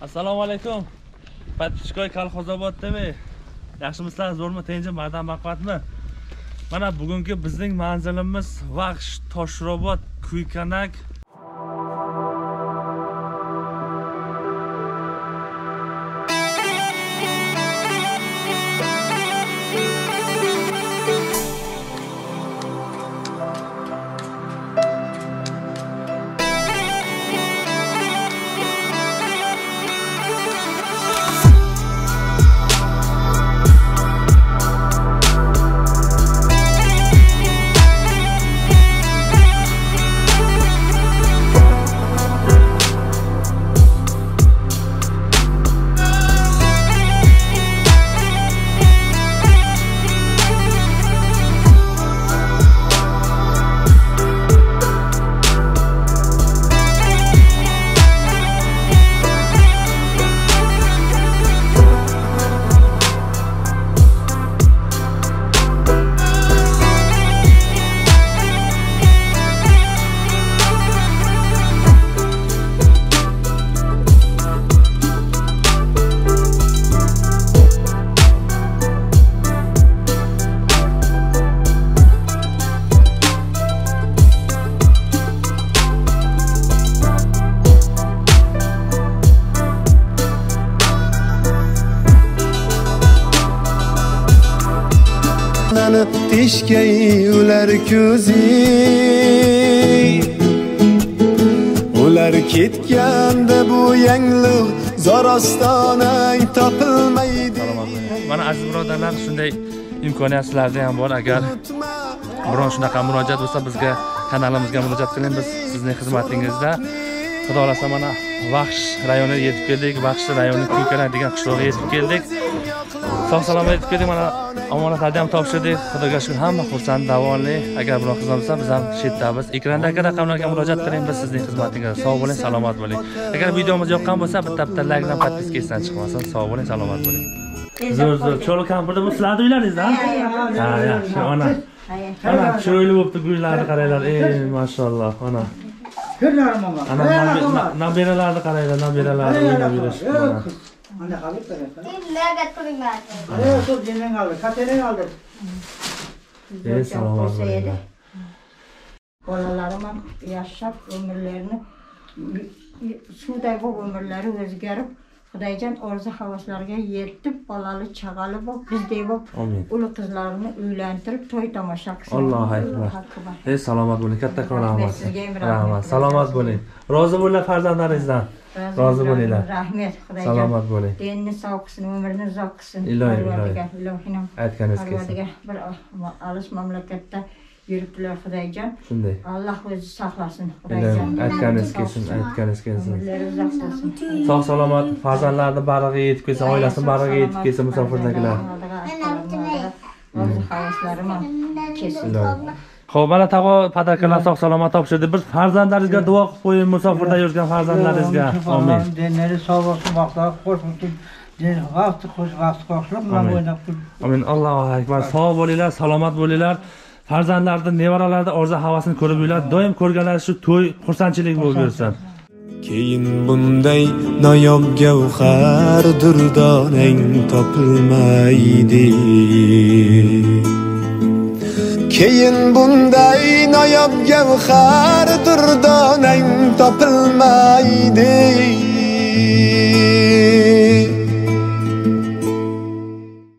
Assalomu alaykum. Patishkoy Kolxozoboddami? Yaxshimisizlar, zo'rmi, tinchmi, bardam baqvatmi? Mana bugungi bizning manzilimiz Vaqsh Toshrobod Kuykanak. Tishkay ular ko'zi ular ketganda bu yangliq zorostonang topilmaydi. Mana aziz birodarlar, shunday imkoniyat sizlarda ham bor. Agar biron shunaqa murojaat bo'lsa, bizga kanalimizga murojaat qiling. Biz sizning xizmatingizda. Xudo xolasa mana Vaqsh rayoniga yetib keldik. Vaqsh rayoni Kuykanak degan qishloqqa yetib keldik. Sog' salomat yetib keldik. Mana omonatlarni ham topshirdik. Xudoga shukr, hamma xursand, davonli. Agar biron xizmat bo'lsa, biz ham chetdamiz. Ekrandagi raqamlarga murojaat qiling, biz sizning xizmatingizda. Sog' bo'ling, salomat bo'ling. Agar videomiz yoqqan bo'lsa, bitta like bilan podpiska etsan chiqmasin. Sog' bo'ling, salomat bo'ling. Zo'r, cho'l kampirda bu sizlarning uylaringizda? Ha, yaxshi, ona. Ana, cho'yli bo'pti, gullarni qaranglar. Mashalloh, ona. Ko'rlarim mama. Ana nabiralarni qaranglar, nabiralarni o'ynab yurishibdi mana. Ana qalib qaraysan. Kimlarga turinglar? Shu jinning oldi, katering oldi. Salomat bo'ling. Bolalarim ham yashab ömürlerini sudagi ömürleri o'zgarib, Xudoyjon orzu havaslarga yetib, bolali chaqali bo'lib, bizdek bo'lib, uli qizlarini uylantirib, to'y tomosha qilsin. Allohu akbar. Salomat bo'ling, kattakon rahmat. Rahmat. Salomat bo'ling. Rozi bo'linglar farzandlaringizdan. Rozi bo'linglar. Rahmat, Xudoyjon. Salomat bo'ling. Dinni sog' qilsin, umrini uzoq qilsin. Ilohim. Aytganingiz kelsin. Bir olis mamlakatda yuribdilar, Xudoyjon. Shunday. Alloh o'zi saqlasin, Xudoyjon. Aytganingiz kelsin, aytganingiz kelsin. Umrlari uzoq bo'lsin. Sog' salomat farzandlarni bag'riga yetib kelsa, oilasini bag'riga yetib kelsa musofirdagilar. Orzu havaslarim ham kelsin. Xo'p, mana tag'o padarkalar sog' salomat topshirdi. Biz farzandlaringizga duo qilib qo'ying, musofirda yurgan farzandlaringizga. Amin. Denleri sog' bo'lsin, vaqtlar qo'sh bo'lsin. Vaqt qo'shliq bilan o'ynab tur. Amin. Allohu akbar. Sog' bo'linglar, salomat bo'linglar. Farzandlarni, nevaralarni orzu havasini ko'rib yurlar. Doim ko'rganlar shu to'y xursandchilik bo'lib yursin. Keyin bunday noyob gavhar durdonang topilmaydi. Keyin bunday noyob gavhar durdonang topilmaydi.